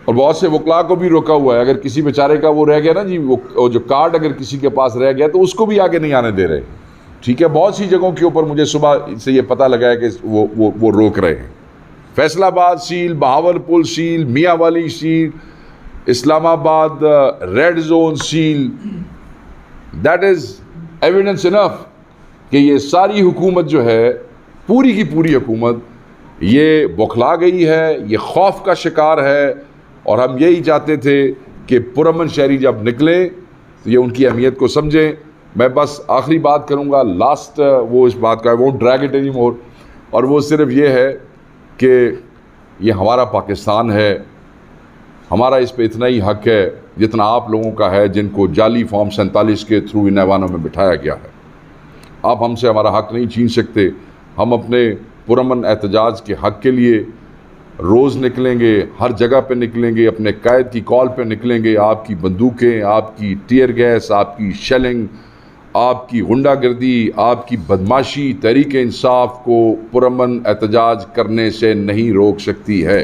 और बहुत से वकला को भी रोका हुआ है। अगर किसी बेचारे का वो रह गया ना जी, वो जो कार्ड अगर किसी के पास रह गया तो उसको भी आगे नहीं आने दे रहे। ठीक है, बहुत सी जगहों के ऊपर मुझे सुबह से ये पता लगा है कि वो रोक रहे हैं। फैसलाबाद सील, बहावलपुर सील, मियाँ वाली seal, Islamabad red zone seal. That is evidence enough कि ये सारी हुकूमत जो है, पूरी की पूरी हुकूमत ये बौखला गई है, ये खौफ का शिकार है। और हम यही चाहते थे कि पुरअमन शहरी जब निकले तो ये उनकी अहमियत को समझें। मैं बस आखिरी बात करूँगा, लास्ट वो इस बात का, वो ड्रैग इट एनी मोर, और वो सिर्फ ये है कि ये हमारा पाकिस्तान है, हमारा इस पे इतना ही हक है जितना आप लोगों का है जिनको जाली फॉर्म 47 के थ्रू इन ऐवानों में बिठाया गया है। आप हमसे हमारा हक नहीं छीन सकते। हम अपने पुरअमन एहतजाज के हक के लिए रोज़ निकलेंगे, हर जगह पे निकलेंगे, अपने कायद की कॉल पे निकलेंगे। आपकी बंदूकें, आपकी टीयर गैस, आपकी शेलिंग, आपकी गुंडागर्दी, आपकी बदमाशी तहरीक इंसाफ को पुरअमन एहतजाज करने से नहीं रोक सकती है।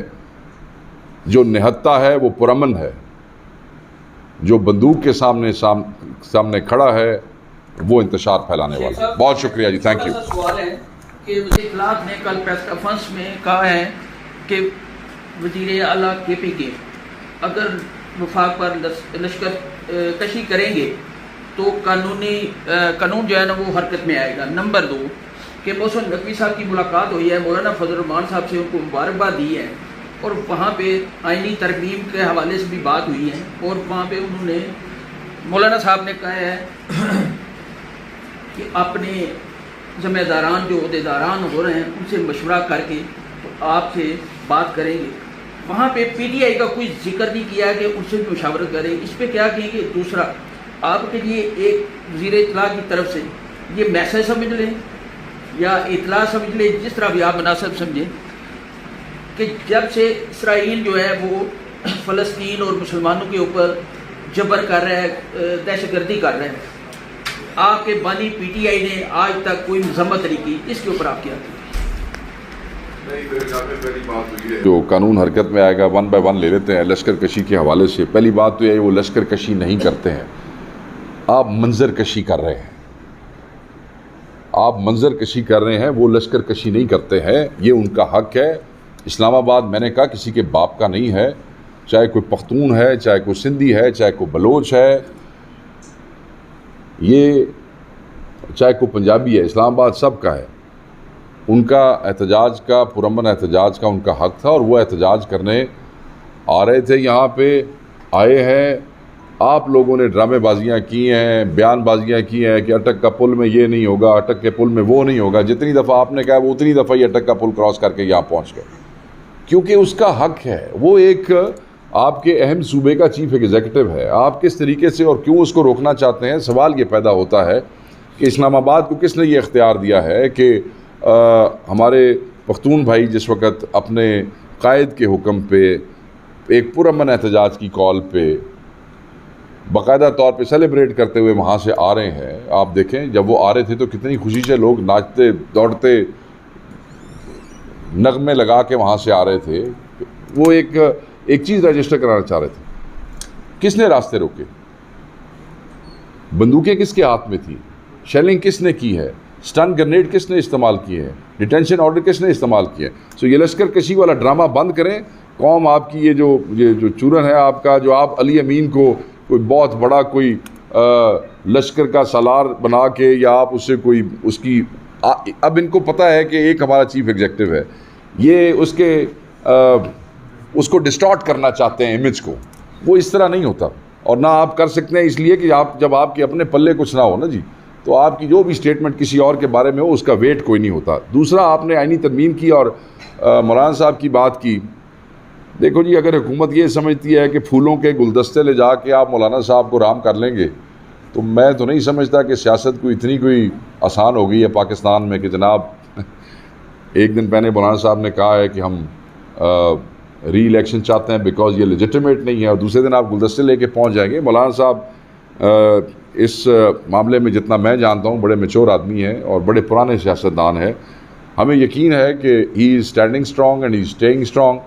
जो निहत्ता है वो पुरअमन है, जो बंदूक के सामने खड़ा है वो इंतशार फैलाने वाला है। बहुत शुक्रिया जी, थैंक यू। सवाल है कि वज़ीर इत्तलात ने कल प्रेस कॉन्फ्रेंस में कहा है कि वज़ीर आला KPK अगर वफाक पर लश्कर कशी करेंगे तो कानून जो है ना वो हरकत में आएगा। नंबर 2 कि मोहसिन नकवी साहब की मुलाकात हुई है, मौलाना फजल रहमान साहब से उनको मुबारकबाद दी है और वहाँ पे आइनी तरमीम के हवाले से भी बात हुई है और वहाँ पे उन्होंने मौलाना साहब ने कहा है कि अपने ज़िम्मेदारान जो अहदेदारान हो रहे हैं उनसे मशवरा करके तो आपसे बात करेंगे। वहाँ पे PTI का कोई जिक्र नहीं किया कि उनसे भी मुशावरत करें। इस पर क्या कहेंगे? दूसरा, आपके लिए एक वज़ीर इत्तला की तरफ से ये मैसेज समझ लें या इत्तला समझ लें, जिस तरह भी आप मुनासिब समझें, कि जब से इसराइल जो है वो फ़लस्तीन और मुसलमानों के ऊपर जबर कर रहा है, दहशतगर्दी कर रहा है, आपके बानी PTI ने आज तक कोई मजम्मत नहीं की, इसके ऊपर आप क्या कहें? जो कानून हरकत में आएगा, 1 बाय 1 ले लेते हैं। लश्कर कशी के हवाले से पहली बात तो यह, वो लश्कर कशी नहीं करते हैं, आप मंजर कशी कर रहे हैं। आप मंजर कशी कर रहे हैं, वो लश्कर कशी नहीं करते हैं, ये उनका हक है। इस्लामाबाद मैंने कहा किसी के बाप का नहीं है, चाहे कोई पख्तून है, चाहे कोई सिंधी है, चाहे कोई बलोच है, ये चाहे कोई पंजाबी है, इस्लामाबाद सबका है। उनका एहतजाज का, पुरअमन एहतजाज का उनका हक था और वो एहतजाज करने आ रहे थे। यहाँ पे आए हैं, आप लोगों ने ड्रामेबाजियाँ की हैं, बयानबाजियाँ की हैं कि अटक का पुल में ये नहीं होगा, अटक के पुल में वो नहीं होगा। जितनी दफ़ा आपने कहा वो उतनी दफ़ा ही अटक का पुल क्रॉस करके यहाँ पहुँच गए, क्योंकि उसका हक है। वो एक आपके अहम सूबे का चीफ एग्जीक्यूटिव है। आप किस तरीके से और क्यों उसको रोकना चाहते हैं? सवाल ये पैदा होता है कि इस्लामाबाद को किसने ये इख्तियार दिया है कि हमारे पख्तून भाई जिस वक़्त अपने कायद के हुक्म पे एक पुरअमन एहतजाज की कॉल पे बाकायदा तौर पे सेलिब्रेट करते हुए वहाँ से आ रहे हैं। आप देखें, जब वो आ रहे थे तो कितनी खुशी से लोग नाचते दौड़ते नगमे लगा के वहाँ से आ रहे थे। वो एक चीज़ रजिस्टर कराना चाह रहे थे। किसने रास्ते रोके? बंदूकें किसके हाथ में थी? शेलिंग किसने की है? स्टन ग्रेनेड किसने इस्तेमाल किए हैं? डिटेंशन ऑर्डर किसने इस्तेमाल किए? सो ये लश्कर कशी वाला ड्रामा बंद करें। कौम आपकी ये जो चूरन है आपका, जो आप अली अमीन को कोई बहुत बड़ा कोई लश्कर का सालार बना के, या आप उससे कोई उसकी अब इनको पता है कि एक हमारा चीफ एग्जीक्यूटिव है, ये उसको डिस्टॉर्ट करना चाहते हैं इमेज को। वो इस तरह नहीं होता, और ना आप कर सकते हैं, इसलिए कि आप जब आपके अपने पल्ले कुछ ना हो ना जी, तो आपकी जो भी स्टेटमेंट किसी और के बारे में हो उसका वेट कोई नहीं होता। दूसरा, आपने आईनी तरमीम की और मौलाना साहब की बात की। देखो जी, अगर हुकूमत ये समझती है कि फूलों के गुलदस्ते ले जाके आप मौलाना साहब को राम कर लेंगे, तो मैं तो नहीं समझता कि सियासत को इतनी कोई आसान हो गई है पाकिस्तान में कि जनाब एक दिन पहले मौलाना साहब ने कहा है कि हम री इलेक्शन चाहते हैं बिकॉज ये लेजिटिमेट नहीं है, और दूसरे दिन आप गुलदस्ते लेके पहुंच जाएंगे। मौलाना साहब इस मामले में जितना मैं जानता हूँ बड़े मैच्योर आदमी हैं और बड़े पुराने सियासतदान हैं। हमें यकीन है कि he is standing strong and he is staying strong,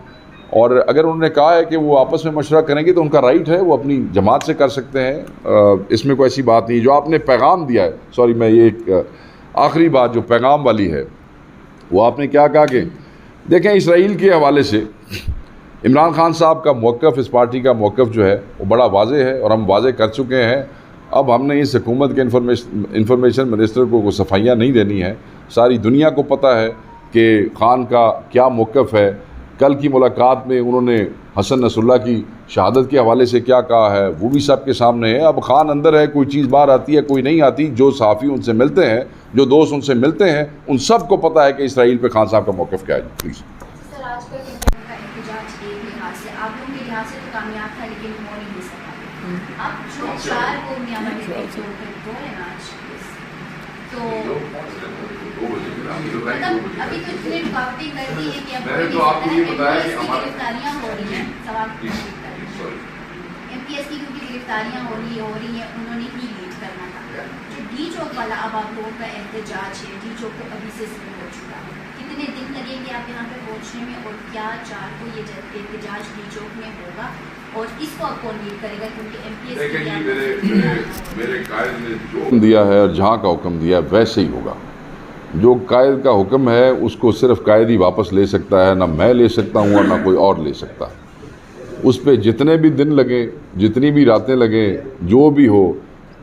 और अगर उन्होंने कहा है कि वो आपस में मशवरा करेंगे तो उनका राइट है, वो अपनी जमात से कर सकते हैं, इसमें कोई ऐसी बात नहीं। जो आपने पैगाम दिया है, सॉरी मैं ये एक आखिरी बात जो पैगाम वाली है, वो आपने क्या कहा कि देखें इसराइल के हवाले से इमरान खान साहब का मौक़िफ़, इस पार्टी का मौक़िफ़ जो है वो बड़ा वाज़े है और हम वाज़े कर चुके हैं। अब हमने इस हुकूमत के इंफॉर्मेशन मिनिस्टर को सफाइयाँ नहीं देनी है। सारी दुनिया को पता है कि खान का क्या मौक़िफ़ है। कल की मुलाकात में उन्होंने हसन नसरुल्लाह की शहादत के हवाले से क्या कहा है वो भी सबके सामने है। अब खान अंदर है, कोई चीज़ बाहर आती है, कोई नहीं आती। जो सहाफ़ी उनसे मिलते हैं, जो दोस्त उनसे मिलते हैं, उन सब को पता है कि इसराइल पे खान साहब का मौक़िफ़ क्या है। प्लीज़ सर, आज का एहतजाज एक लिहाज से आप लोगों के लिहाज से तो कामयाब था, लेकिन हो नहीं सका। अब जो 4 को मतलब अभी तो इतनी रुकावटें कर दी है कि अब मैंने तो आपको ये बताया कि हमारी गिरफ्तारियां हो रही हैं। सवाल एमपीएस की क्योंकि गिरफ्तारियां हो रही हैं, उन्होंने ही लीड करना था। जो डी चौक वाला अब आप लोगों का एहतजाज है, डी चौक तो अभी से शुरू हो चुका है। कितने दिन लगेंगे आप यहाँ पे पहुँचने में, और क्या 4 को ये एहतजाज डी चौक में होगा और इसको आप कौन लीड करेगा? क्योंकि एमपीएस मेरे कायद ने जो हुक्म दिया है और जहाँ का हुक्म दिया है वैसे ही होगा। जो कायद का हुक्म है उसको सिर्फ कायद ही वापस ले सकता है, ना मैं ले सकता हूँ और ना कोई और ले सकता। उस पर जितने भी दिन लगे, जितनी भी रातें लगे, जो भी हो,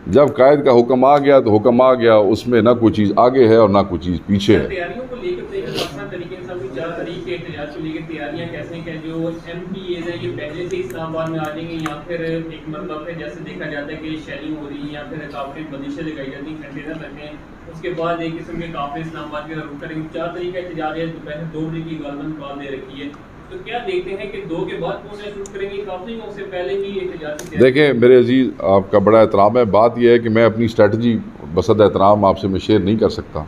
जब कायद का हुक्म आ गया तो हुक्म आ गया, उसमें ना कोई चीज़ आगे है और ना कोई चीज़ पीछे है। तैयारियों को लेकर तैयारियां कैसे हैं? जो एमपीएस है ये पहले से इस्लामाबाद में आ जाएंगे या फिर एक मतलब है जैसे देखा जाता है कि शेलिंग हो रही है या फिर काफी बंदिशें लगाई जाती हैं, कंटेनर रखे हैं, उसके बाद एक किस्म के काफी इस्लामाबाद की रुक करेंगे। 4 तारीख का एहतजाज है, दोपहर 2 बजे की गवर्नमेंट कॉल दे रखी है, तो क्या देखते हैं कि 2 के बाद पहुंचना शुरू करेंगे काफी, उससे पहले ही एहतजाज? देखें मेरे अजीज़, आपका बड़ा एहतराम है। बात यह है कि मैं अपनी स्ट्रेटजी बसद एहतराम आपसे मैं शेयर नहीं कर सकता,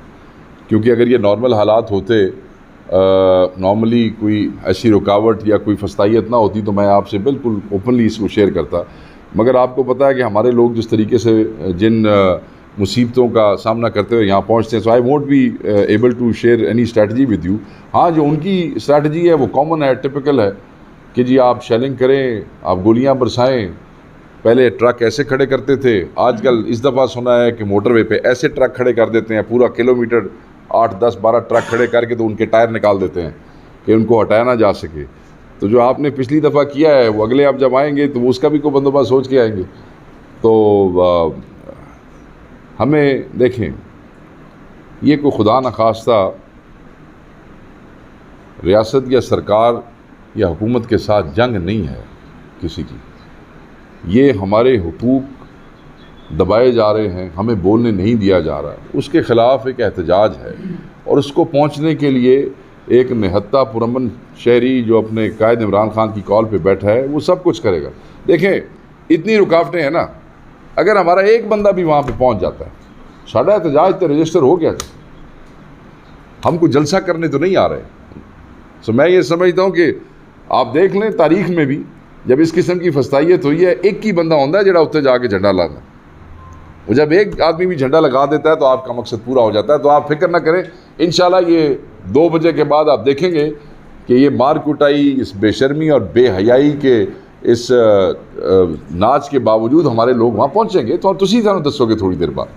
क्योंकि अगर ये नॉर्मल हालात होते, नॉर्मली कोई ऐसी रुकावट या कोई फस्तायत ना होती तो मैं आपसे बिल्कुल ओपनली इसको शेयर करता। मगर आपको पता है कि हमारे लोग जिस तरीके से जिन मुसीबतों का सामना करते हुए यहाँ पहुँचते हैं, so I won't be able to share any strategy with you. हाँ, जो उनकी स्ट्रेटजी है वो कॉमन है, टिपिकल है कि जी आप शेलिंग करें, आप गोलियाँ बरसाएँ। पहले ट्रक ऐसे खड़े करते थे, आजकल इस दफ़ा सुना है कि मोटरवे पे ऐसे ट्रक खड़े कर देते हैं, पूरा किलोमीटर 8, 10, 12 ट्रक खड़े करके तो उनके टायर निकाल देते हैं कि उनको हटाया ना जा सके। तो जो आपने पिछली दफ़ा किया है वो अगले आप जब आएंगे तो उसका भी कोई बंदोबस्त सोच के आएंगे। तो हमें देखें, ये कोई खुदा न खास्ता रियासत या सरकार या हुकूमत के साथ जंग नहीं है किसी की। ये हमारे हुकूक दबाए जा रहे हैं, हमें बोलने नहीं दिया जा रहा, उसके ख़िलाफ़ एक एहतजाज है। और उसको पहुँचने के लिए एक निहत्ता पुरअमन शहरी जो अपने कायद इमरान खान की कॉल पे बैठा है वो सब कुछ करेगा। देखें इतनी रुकावटें हैं ना, अगर हमारा एक बंदा भी वहाँ पे पहुँच जाता है, साढ़ा एहतजाज तो रजिस्टर हो गया। हमको जलसा करने तो नहीं आ रहे। सो मैं ये समझता हूँ कि आप देख लें तारीख में भी जब इस किस्म की फस्तायत हुई है, एक ही बंदा होता है जरा उत्ते जाके झंडा लाना। वो जब एक आदमी भी झंडा लगा देता है तो आपका मकसद पूरा हो जाता है। तो आप फिक्र ना करें, इंशाल्लाह ये 2 बजे के बाद आप देखेंगे कि ये मार कुटाई, इस बेशर्मी और बेहयाई के इस नाच के बावजूद हमारे लोग वहाँ पहुँचेंगे। तो तुसी सानू दसोगे थोड़ी देर बाद।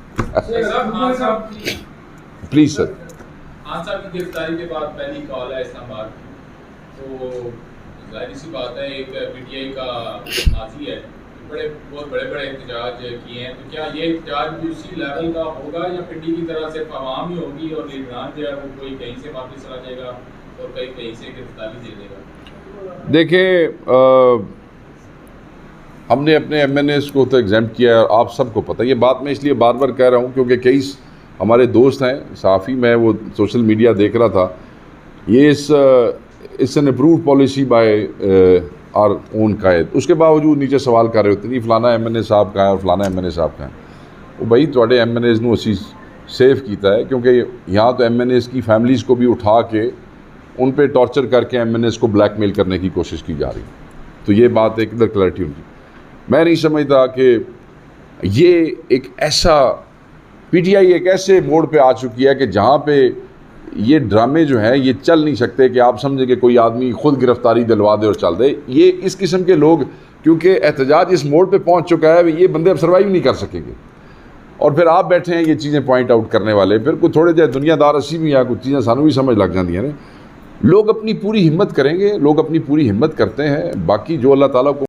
Please sir. खान साहब की गिरफ्तारी के बाद पहली कॉल है इस्लामाबाद, तो जाहिर सी बात है एक पीटीआई का नाजी है, बहुत बड़े एहतजाज किए हैं। तो क्या ये एहतजाज भी उसी लेवल का होगा या पिंडी की तरह सिर्फ आवाम ही होगी और लीडरान जो है वो कोई कहीं से वापस चला जाएगा और कहीं से गिरफ्तारी दे देगा? देखिए, हमने अपने एमएनएस को तो एग्जाम किया है, आप सबको पता है। ये बात मैं इसलिए बार बार कह रहा हूँ क्योंकि कई हमारे दोस्त हैं सहाफ़ी, मैं वो सोशल मीडिया देख रहा था, ये it's an approved policy by our own कायद, उसके बावजूद नीचे सवाल कर रहे होते नहीं फलाना एमएनए साहब का है और फलाना एमएनए साहब का है। वो भाई थोड़े एमएनएस नू असी सेफ किया है, क्योंकि यहाँ तो एमएनएस की फैमिलीज़ को भी उठा के उन पर टॉर्चर करके एमएनएस को ब्लैकमेल करने की कोशिश की जा रही। तो ये बात एक इधर क्लैरिटी होगी। मैं नहीं समझता कि ये एक ऐसा पीटीआई एक ऐसे मोड़ पे आ चुकी है कि जहाँ पे ये ड्रामे जो हैं ये चल नहीं सकते कि आप समझें कि कोई आदमी खुद गिरफ्तारी दिलवा दे और चल दे। ये इस किस्म के लोग, क्योंकि एहतजाज इस मोड़ पे पहुंच चुका है, ये बंदे अब सर्वाइव नहीं कर सकेंगे। और फिर आप बैठे हैं ये चीज़ें पॉइंट आउट करने वाले, फिर कुछ थोड़े जो दुनियादार असी भी आ कुछ चीज़ें सानू भी समझ लग जाती हैं। लोग अपनी पूरी हिम्मत करेंगे, लोग अपनी पूरी हिम्मत करते हैं। बाकी जो अल्लाह ताला को